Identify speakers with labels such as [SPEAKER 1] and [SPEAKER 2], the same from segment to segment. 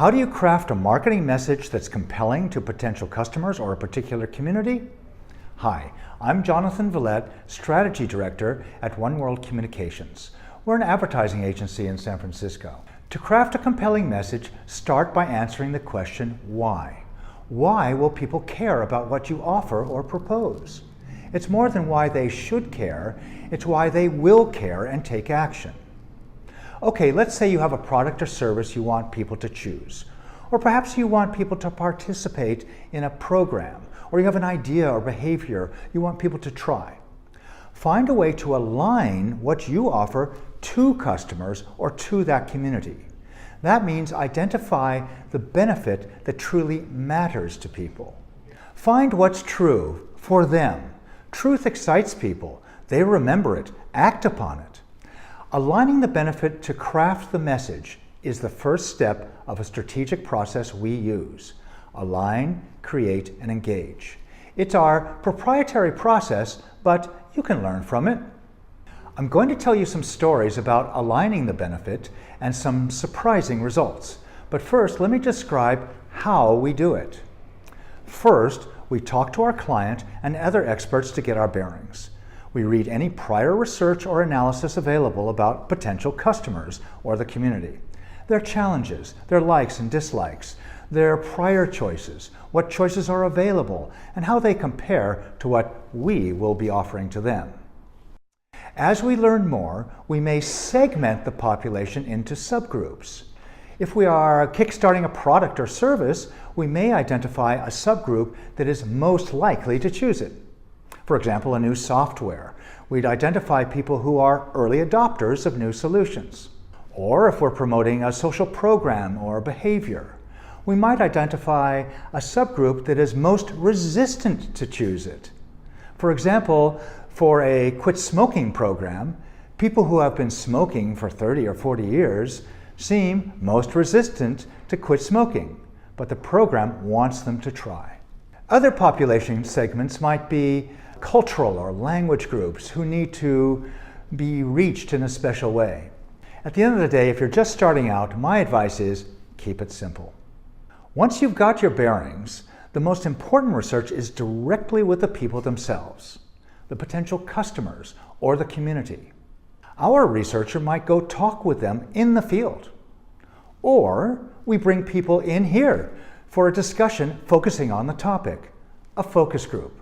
[SPEAKER 1] How do you craft a marketing message that's compelling to potential customers or a particular community? Hi, I'm Jonathan Villet, Strategy Director at OneWorld Communications. We're an advertising agency in San Francisco. To craft a compelling message, start by answering the question, why? Why will people care about what you offer or propose? It's more than why they should care, it's why they will care and take action. Okay, let's say you have a product or service you want people to choose. Or perhaps you want people to participate in a program, or you have an idea or behavior you want people to try. Find a way to align what you offer to customers or to that community. That means identify the benefit that truly matters to people. Find what's true for them. Truth excites people. They remember it. Act upon it. Aligning the benefit to craft the message is the first step of a strategic process we use. Align, create, and engage. It's our proprietary process, but you can learn from it. I'm going to tell you some stories about aligning the benefit and some surprising results. But first, let me describe how we do it. First, we talk to our client and other experts to get our bearings. We read any prior research or analysis available about potential customers or the community. Their challenges, their likes and dislikes, their prior choices, what choices are available, and how they compare to what we will be offering to them. As we learn more, we may segment the population into subgroups. If we are kickstarting a product or service, we may identify a subgroup that is most likely to choose it. For example, a new software. We'd identify people who are early adopters of new solutions. Or if we're promoting a social program or behavior, we might identify a subgroup that is most resistant to choose it. For example, for a quit smoking program, people who have been smoking for 30 or 40 years seem most resistant to quit smoking, but the program wants them to try. Other population segments might be cultural or language groups who need to be reached in a special way. At the end of the day, if you're just starting out, my advice is keep it simple. Once you've got your bearings, the most important research is directly with the people themselves, the potential customers or the community. Our researcher might go talk with them in the field. Or we bring people in here for a discussion focusing on the topic, a focus group.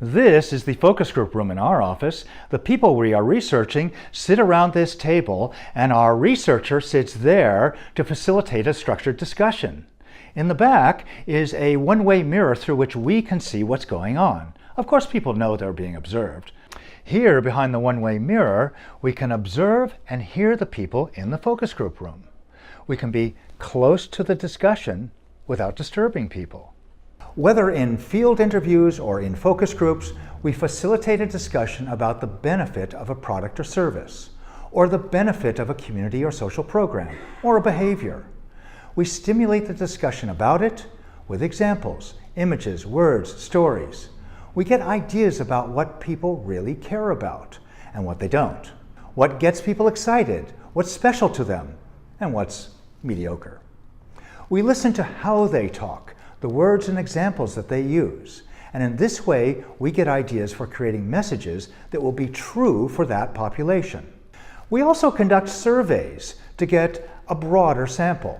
[SPEAKER 1] This is the focus group room in our office. The people we are researching sit around this table, and our researcher sits there to facilitate a structured discussion. In the back is a one-way mirror through which we can see what's going on. Of course, people know they're being observed. Here, behind the one-way mirror, we can observe and hear the people in the focus group room. We can be close to the discussion without disturbing people. Whether in field interviews or in focus groups, we facilitate a discussion about the benefit of a product or service, or the benefit of a community or social program, or a behavior. We stimulate the discussion about it with examples, images, words, stories. We get ideas about what people really care about and what they don't, what gets people excited, what's special to them, and what's mediocre. We listen to how they talk, the words and examples that they use. And in this way, we get ideas for creating messages that will be true for that population. We also conduct surveys to get a broader sample.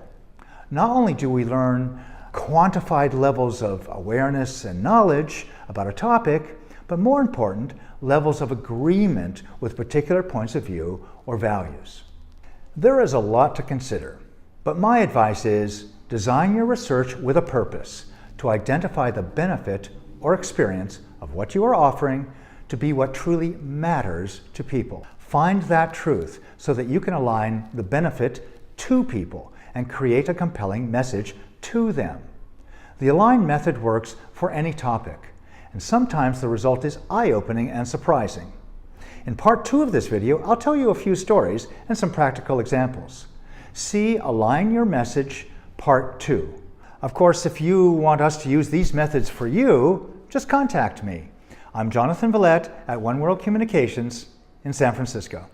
[SPEAKER 1] Not only do we learn quantified levels of awareness and knowledge about a topic, but more important, levels of agreement with particular points of view or values. There is a lot to consider, but my advice is design your research with a purpose to identify the benefit or experience of what you are offering to be what truly matters to people. Find that truth so that you can align the benefit to people and create a compelling message to them. The align method works for any topic, and sometimes the result is eye-opening and surprising. In part 2 of this video, I'll tell you a few stories and some practical examples. See Align Your Message Part 2. Of course, if you want us to use these methods for you, just contact me. I'm Jonathan Villet at OneWorld Communications in San Francisco.